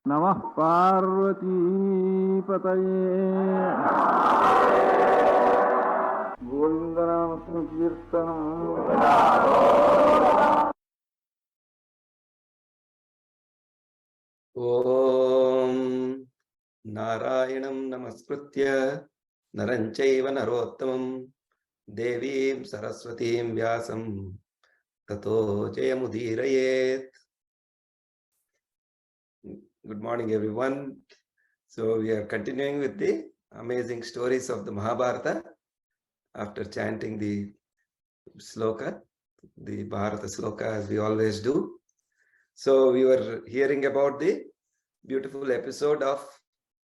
Namah Parvati Pataye Govindanam Sankirtanam. Om Narayanam Namaskritya Naranchaiva Narottamam Devim Saraswatim Vyasam Tato Jayamudirayet. Good morning, everyone. So we are continuing with the amazing stories of the Mahabharata after chanting the sloka, the Bharata sloka, as we always do. So we were hearing about the beautiful episode of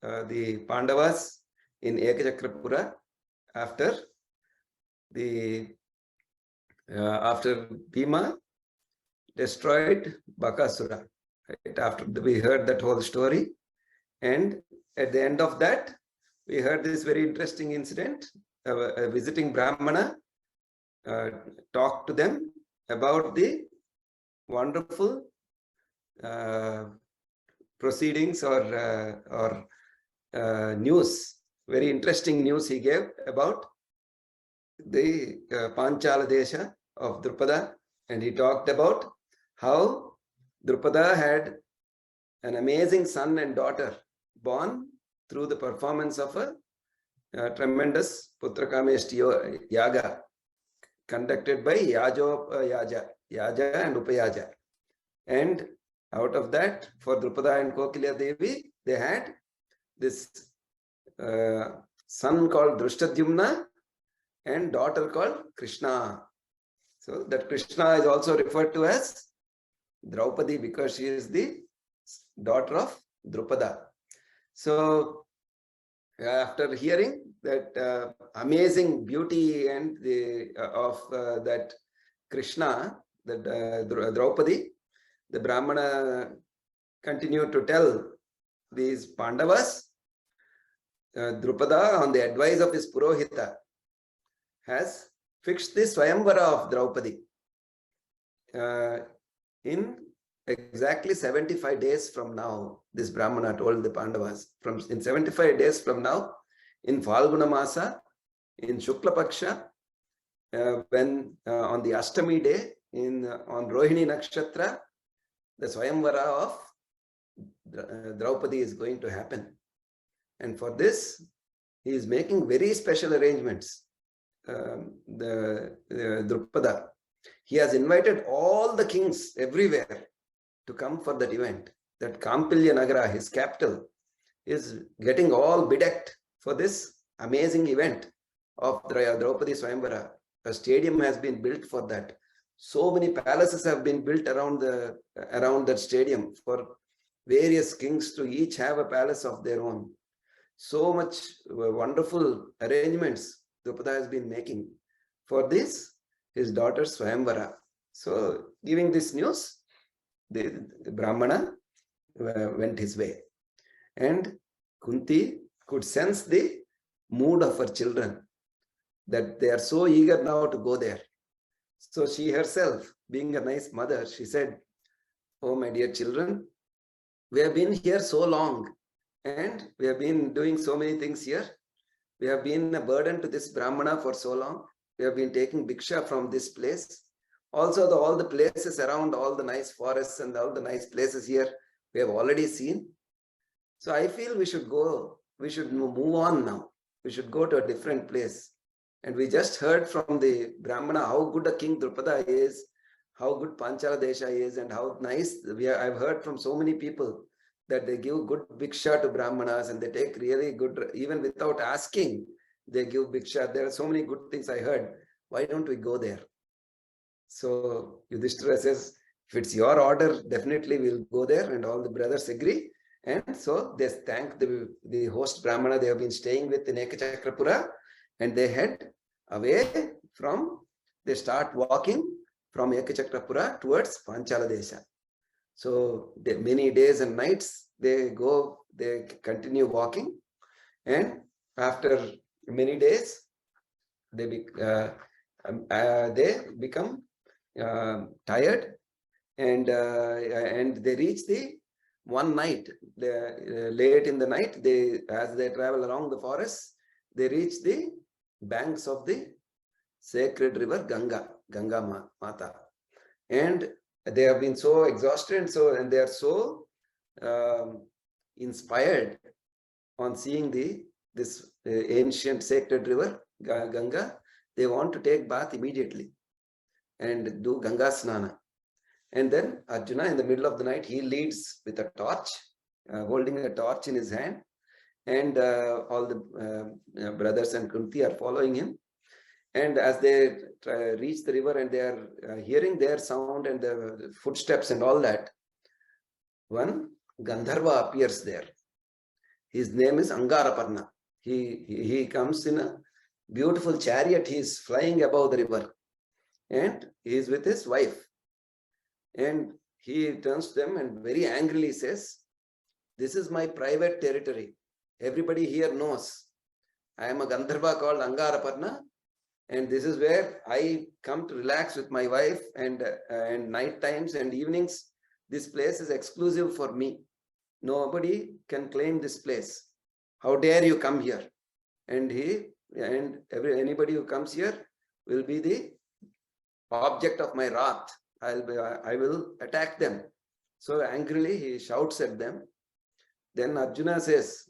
the Pandavas in Ekachakrapura after Bhima destroyed Bakasura. Right? After we heard that whole story, and at the end of that, we heard this very interesting incident. A visiting Brahmana talked to them about the wonderful proceedings or news, very interesting news he gave about the Panchala Desha of Drupada, and he talked about how Drupada had an amazing son and daughter born through the performance of a tremendous Putrakameshti yaga conducted by Yaja and Upayaja. And out of that, for Drupada and Kokilya Devi, they had this son called Drishtadyumna and daughter called Krishna. So that Krishna is also referred to as Draupadi because she is the daughter of Drupada. So after hearing that amazing beauty and of that Krishna, that Draupadi, the Brahmana continued to tell these Pandavas, Drupada, on the advice of his Purohita, has fixed the Swayamvara of Draupadi in exactly 75 days from now. This Brahmana told the Pandavas, in 75 days from now, in Falguna Masa, in Shukla Paksha, when on the Ashtami day, on Rohini Nakshatra, the Swayamvara of Draupadi is going to happen. And for this, he is making very special arrangements. The Drupada, he has invited all the kings everywhere to come for that event. That Kampilya Nagara, his capital, is getting all bedecked for this amazing event of Draupadi Swayamvara. A stadium has been built for that. So many palaces have been built around that stadium for various kings to each have a palace of their own. So much wonderful arrangements Drupada has been making for this, his daughter Swayamvara. So giving this news, the Brahmana went his way. And Kunti could sense the mood of her children, that they are so eager now to go there. So she herself, being a nice mother, she said, "Oh, my dear children, we have been here so long and we have been doing so many things here. We have been a burden to this Brahmana for so long. We have been taking bhiksha from this place. Also, all the places around, all the nice forests and all the nice places here, we have already seen. So I feel we should go, we should move on now. We should go to a different place. And we just heard from the Brahmana how good a king Drupada is, how good Panchala Desha is, and how nice I've heard from so many people that they give good bhiksha to Brahmanas and they take really good, even without asking, they give bhiksha. There are so many good things I heard. Why don't we go there?" So Yudhishthira says, "If it's your order, definitely we'll go there." And all the brothers agree. And so they thank the host Brahmana they have been staying with in Ekachakrapura, and they head away they start walking from Ekachakrapura towards Panchala Desha. So many days and nights they continue walking, and after many days they become tired, and they reach the one night, late in the night, as they travel along the forest, they reach the banks of the sacred river Ganga Mata. And they have been so exhausted, and they are so inspired on seeing this ancient sacred river Ganga. They want to take bath immediately and do Ganga Snana. And then Arjuna, in the middle of the night, he leads with a torch, holding a torch in his hand, and all the brothers and Kunti are following him. And as they reach the river and they are hearing their sound and the footsteps and all that, one Gandharva appears there. His name is Angaraparna. He comes in a beautiful chariot. He is flying above the river, and he is with his wife. And he turns to them and very angrily says, "This is my private territory. Everybody here knows I am a Gandharva called Angaraparna, and this is where I come to relax with my wife, and night times and evenings. This place is exclusive for me. Nobody can claim this place. How dare you come here?" And anybody who comes here will be the object of my wrath. I will attack them. So angrily he shouts at them. Then Arjuna says,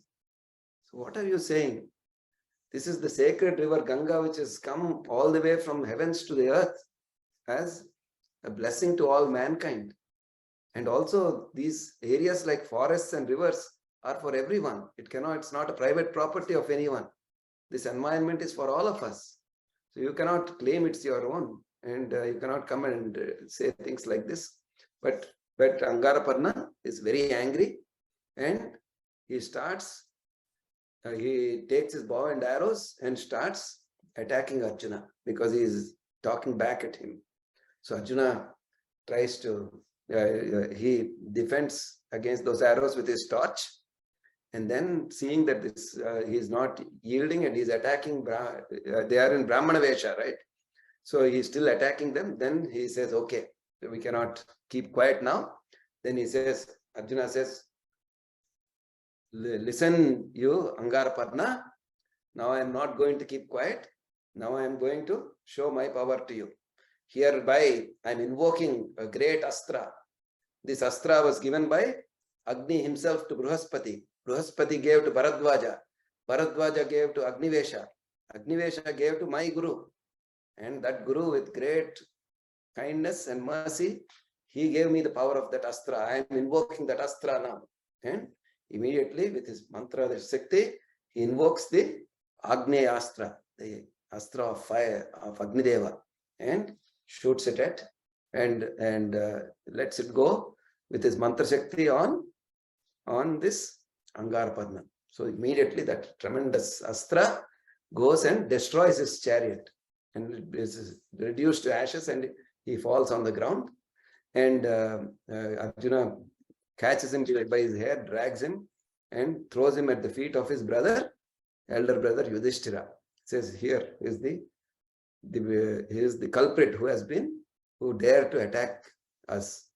"So what are you saying? This is the sacred river Ganga, which has come all the way from heavens to the earth as a blessing to all mankind. And also these areas like forests and rivers are for everyone. It's not a private property of anyone. This environment is for all of us. So you cannot claim it's your own, and you cannot come and say things like this." But Angaraparna is very angry, and he takes his bow and arrows and starts attacking Arjuna because he is talking back at him. So Arjuna tries to, he defends against those arrows with his torch. And then seeing that he is not yielding and he's attacking, they are in Brahmana Vesha, right? So he's still attacking them. Then he says, "Okay, we cannot keep quiet now." Then Arjuna says, "Listen, you Angaraparna, now I am not going to keep quiet. Now I am going to show my power to you. Hereby I am invoking a great astra. This astra was given by Agni himself to Bruhaspati. Bruhaspati gave to Bharadwaja. Bharadwaja gave to Agnivesha. Agnivesha gave to my Guru. And that Guru, with great kindness and mercy, he gave me the power of that astra. I am invoking that astra now." And immediately with his mantra, the Shakti, he invokes the Agneya astra, the astra of fire of Agnideva, and shoots it at and lets it go with his mantra Shakti on this Angaraparna. So immediately that tremendous astra goes and destroys his chariot, and it is reduced to ashes, and he falls on the ground. And Arjuna catches him by his hair, drags him, and throws him at the feet of his elder brother Yudhishthira. Says, "Here is the culprit who dared to attack us."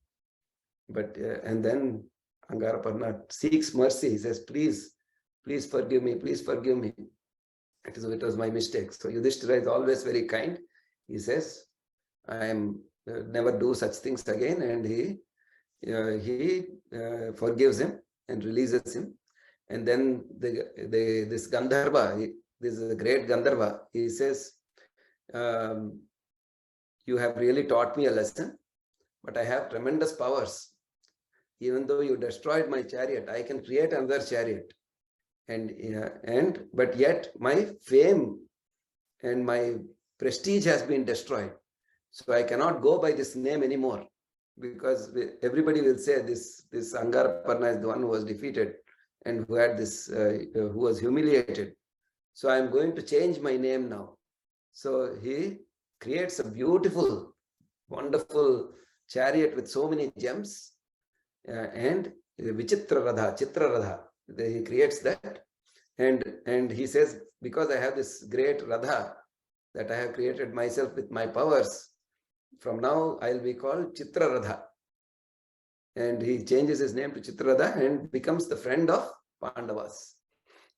But and then Angaraparna seeks mercy. He says, please forgive me, please forgive me. It was my mistake." So Yudhishthira is always very kind. He says, "I am never do such things again," and he forgives him and releases him. And then this Gandharva, this is a great Gandharva, he says, "You have really taught me a lesson, but I have tremendous powers. Even though you destroyed my chariot, I can create another chariot. But yet my fame and my prestige has been destroyed. So I cannot go by this name anymore, because everybody will say this Angaraparna is the one who was defeated and who had who was humiliated. So I am going to change my name now." So he creates a beautiful, wonderful chariot with so many gems, and Chitraratha. He creates that, and he says, "Because I have this great Radha that I have created myself with my powers, from now I will be called Chitraratha." and he changes his name to Chitraratha and becomes the friend of Pandavas.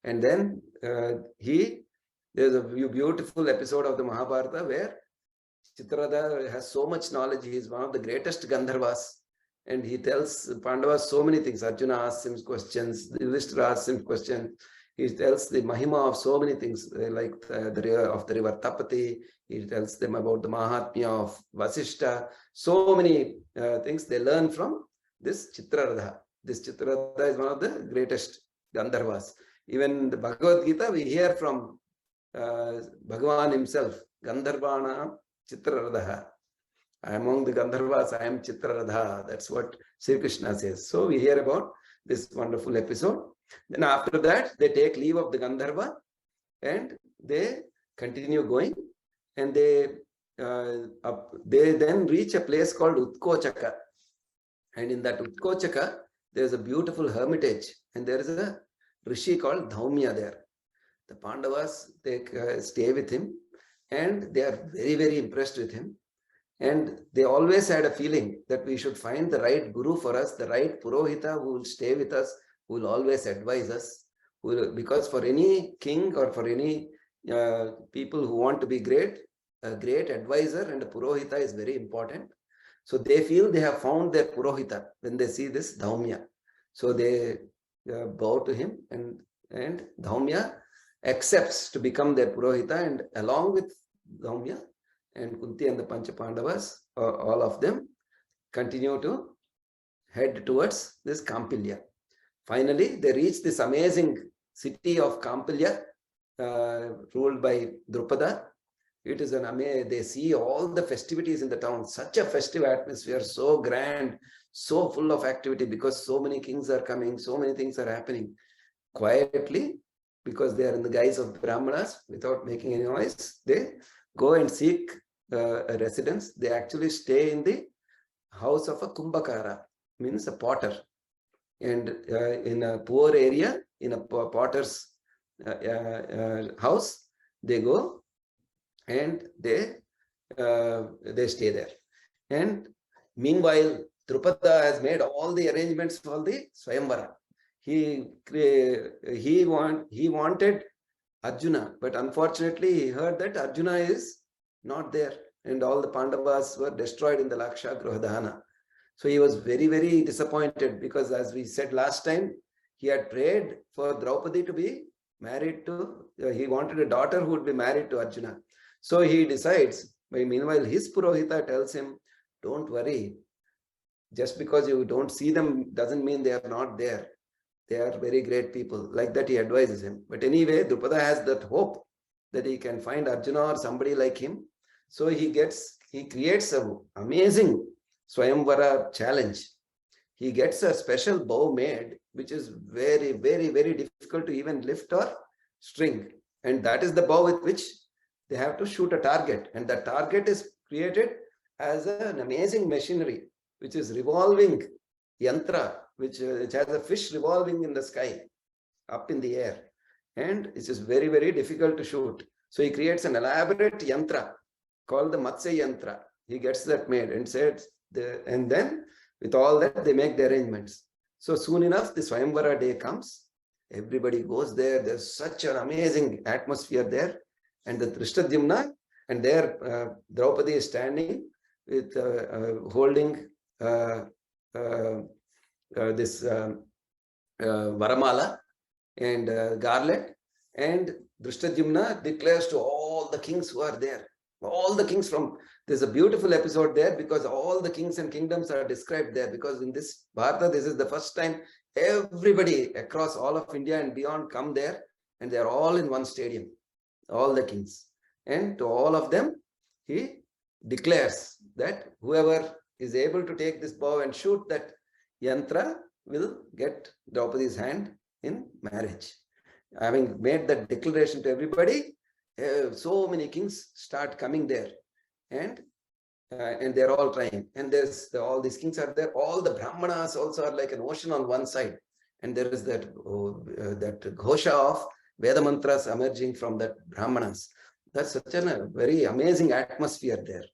And then there's a beautiful episode of the Mahabharata where Chitraratha has so much knowledge. He is one of the greatest Gandharvas. And he tells Pandavas so many things. Arjuna asks him questions. Yudhishthira asks him questions. He tells the Mahima of so many things, like the river Tapati. He tells them about the Mahatmya of Vasishta. So many things they learn from this Chitraratha. This Chitraratha is one of the greatest Gandharvas. Even in the Bhagavad Gita, we hear from Bhagavan himself, Gandharvana Chitraratha. Among the Gandharvas, I am Chitraratha. That's what Sri Krishna says. So we hear about this wonderful episode. Then after that, they take leave of the Gandharva and they continue going. And they then reach a place called Utkochaka. And in that Utkochaka, there is a beautiful hermitage. And there is a rishi called Dhaumya there. The Pandavas, they stay with him. And they are very, very impressed with him. And they always had a feeling that we should find the right guru for us, the right purohita who will stay with us, who will always advise us. Because for any king or for any people who want to be great, a great advisor and a purohita is very important. So they feel they have found their purohita when they see this Dhaumya. So they bow to him, and Dhaumya accepts to become their purohita, and along with Dhaumya and Kunti and the Pancha Pandavas, all of them continue to head towards this Kampilya. Finally, they reach this amazing city of Kampilya, ruled by Drupada. It is an amazing, they see all the festivities in the town, such a festive atmosphere, so grand, so full of activity, because so many kings are coming, so many things are happening. Quietly, because they are in the guise of Brahmanas, without making any noise, they go and seek a residence. They actually stay in the house of a Kumbhakara, means a potter. And in a poor area, in a potter's house, they go and they stay there. And meanwhile, Drupada has made all the arrangements for the Swayamvara. He wanted Arjuna, but unfortunately he heard that Arjuna is not there, and all the Pandavas were destroyed in the Lakshagruhadhana. So he was very, very disappointed, because as we said last time, he had prayed for Draupadi to be married to, he wanted a daughter who would be married to Arjuna. So he decides, meanwhile his Purohita tells him, don't worry, just because you don't see them doesn't mean they are not there. They are very great people. Like that he advises him. But anyway, Drupada has that hope that he can find Arjuna or somebody like him. So he creates an amazing Swayamvara challenge. He gets a special bow made, which is very, very, very difficult to even lift or string. And that is the bow with which they have to shoot a target. And the target is created as an amazing machinery, which is revolving yantra, which has a fish revolving in the sky, up in the air. And it is very, very difficult to shoot. So he creates an elaborate yantra called the Matsya Yantra. He gets that made and says, and then with all that, they make the arrangements. So soon enough, the Swayamvara day comes. Everybody goes there. There's such an amazing atmosphere there. And the Drishtadyumna, and there Draupadi is standing with holding this Varamala and Garlet. And Drishtadyumna declares to all the kings who are there, all the kings from, there's a beautiful episode there, because all the kings and kingdoms are described there, because in this Bharata, this is the first time everybody across all of India and beyond come there, and they're all in one stadium, all the kings. And to all of them, he declares that whoever is able to take this bow and shoot that yantra will get Draupadi's hand in marriage. Having made that declaration to everybody, so many kings start coming there, and they're all trying. And there's all these kings are there. All the Brahmanas also are like an ocean on one side, and there is that ghosha of Veda mantras emerging from that Brahmanas. That's such a very amazing atmosphere there.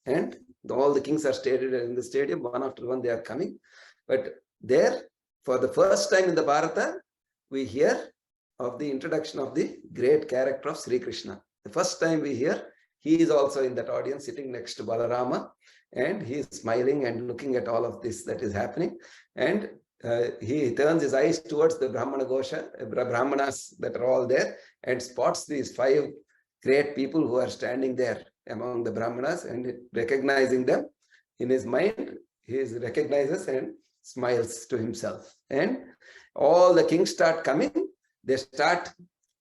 And all the kings are stated in the stadium, one after one they are coming. But there, for the first time in the Bharata, we hear of the introduction of the great character of Sri Krishna. The first time we hear, he is also in that audience sitting next to Balarama, and he is smiling and looking at all of this that is happening. And he turns his eyes towards the Brahmanas that are all there, and spots these 5 great people who are standing there among the Brahmanas, and recognizing them. In his mind, he recognizes and smiles to himself. And all the kings start coming. They start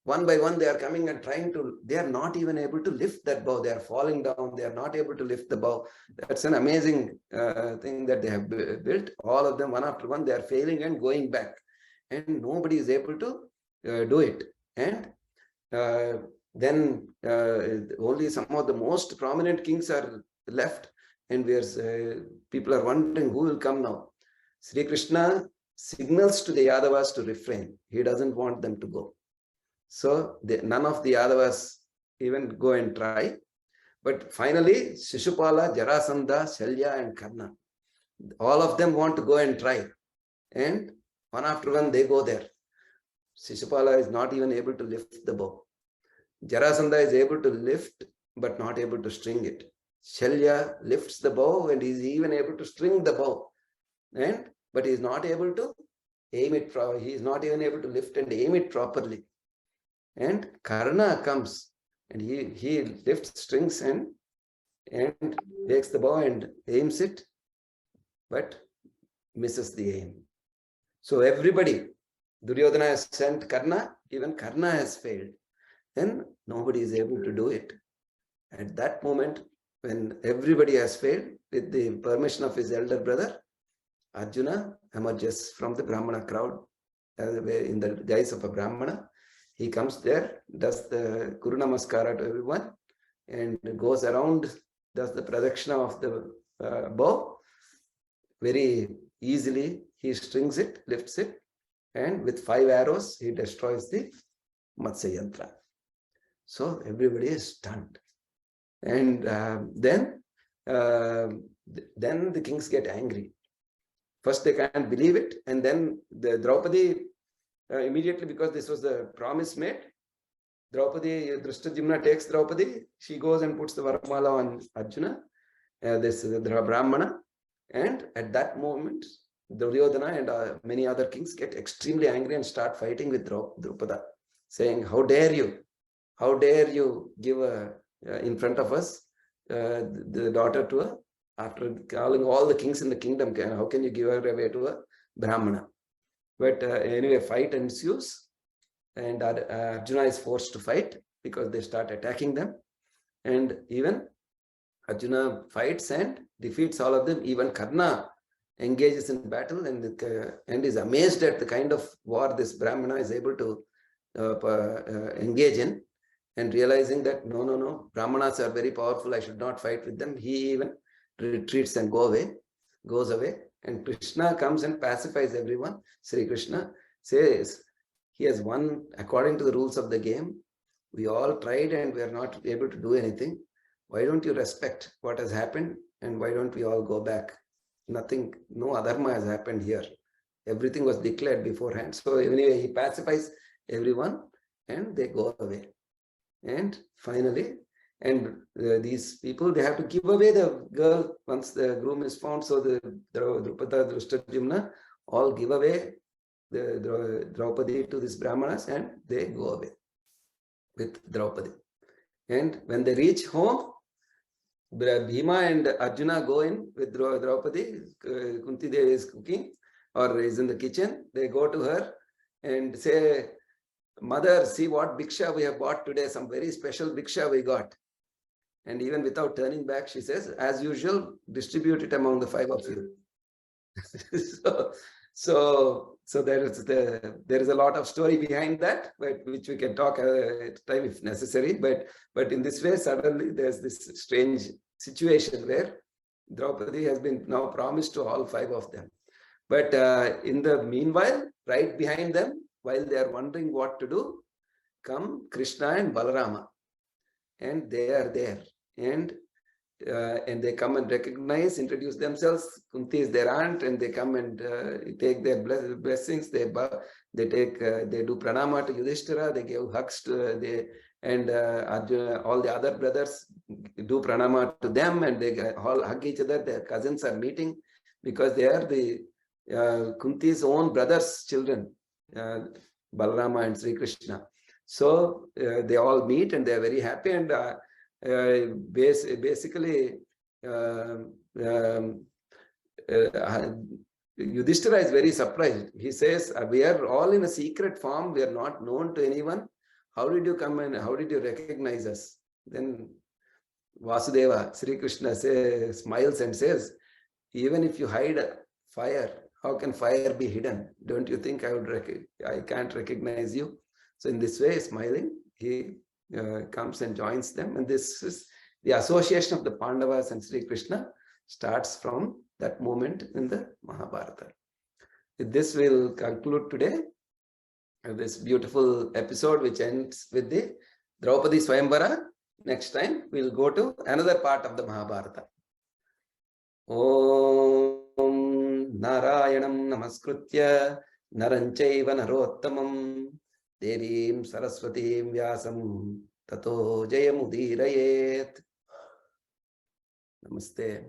one by one, they are coming and trying to, they are not even able to lift that bow. They are falling down. They are not able to lift the bow. That's an amazing thing that they have built. All of them, one after one, they are failing and going back. And nobody is able to do it. And then only some of the most prominent kings are left. And people are wondering who will come now. Sri Krishna signals to the Yadavas to refrain. He doesn't want them to go. So none of the Yadavas even go and try. But finally, Shishupala, Jarasandha, Shalya and Karna, all of them want to go and try. And one after one, they go there. Shishupala is not even able to lift the bow. Jarasandha is able to lift, but not able to string it. Shalya lifts the bow and is even able to string the bow. But he is not able to aim it. He is not even able to lift and aim it properly. And Karna comes and he lifts strings and takes the bow and aims it, but misses the aim. So everybody, Duryodhana has sent Karna, even Karna has failed. Then nobody is able to do it. At that moment, when everybody has failed, with the permission of his elder brother, Arjuna emerges from the Brahmana crowd in the guise of a Brahmana. He comes there, does the Guru Namaskara to everyone, and goes around, does the pradakshina of the bow. Very easily, he strings it, lifts it, and with 5 arrows, he destroys the Matsya Yantra. So everybody is stunned. And then the kings get angry. First, they can't believe it, and then the Draupadi, immediately, because this was the promise made, Draupadi, Drishtadyumna takes Draupadi, she goes and puts the Varamala on Arjuna, this the Brahmana, and at that moment, Duryodhana and many other kings get extremely angry and start fighting with Drupada, saying, how dare you give in front of us the daughter to a, after calling all the kings in the kingdom, how can you give her away to a Brahmana? But anyway, fight ensues, and Arjuna is forced to fight because they start attacking them. And even Arjuna fights and defeats all of them. Even Karna engages in battle and is amazed at the kind of war this Brahmana is able to engage in, and realizing that no, Brahmanas are very powerful, I should not fight with them. He even retreats and goes away. And Krishna comes and pacifies everyone. Sri Krishna says, he has won according to the rules of the game. We all tried and we are not able to do anything. Why don't you respect what has happened, and why don't we all go back? Nothing, no adharma has happened here. Everything was declared beforehand. So anyway, he pacifies everyone and they go away. And finally, these people, they have to give away the girl once the groom is found. So the Drupada, Drishtadyumna all give away the Draupadi to these Brahmanas, and they go away with Draupadi. And when they reach home, Bhima and Arjuna go in with Draupadi. Kunti Devi is cooking or is in the kitchen. They go to her and say, Mother, see what bhiksha we have bought today, some very special bhiksha we got. And even without turning back, she says, as usual, distribute it among the 5 of you. so there is a lot of story behind that, but which we can talk at time if necessary. But in this way, suddenly there's this strange situation where Draupadi has been now promised to all 5 of them. But in the meanwhile, right behind them, while they are wondering what to do, come Krishna and Balarama. And they are there. And and they come and recognize, introduce themselves. Kunti is their aunt, and they come and take their blessings. They do pranama to Yudhishthira. They give hugs to Arjuna. All the other brothers do pranama to them, and they all hug each other. Their cousins are meeting because they are the Kunti's own brothers' children, Balarama and Sri Krishna. So they all meet and they are very happy, and basically Yudhishthira is very surprised. He says, we are all in a secret form, we are not known to anyone. How did you come and how did you recognize us? Then Vasudeva, Sri Krishna smiles and says, even if you hide fire, how can fire be hidden? Don't you think I can't recognize you? So in this way, smiling, he comes and joins them. And this is the association of the Pandavas and Sri Krishna starts from that moment in the Mahabharata. With this, we'll conclude today this beautiful episode, which ends with the Draupadi Swayamvara. Next time, we'll go to another part of the Mahabharata. Om Narayanam Namaskritya Naranchaiva Narottamam Devim Saraswatim Vyasam Tato Jayamudirayet. Namaste.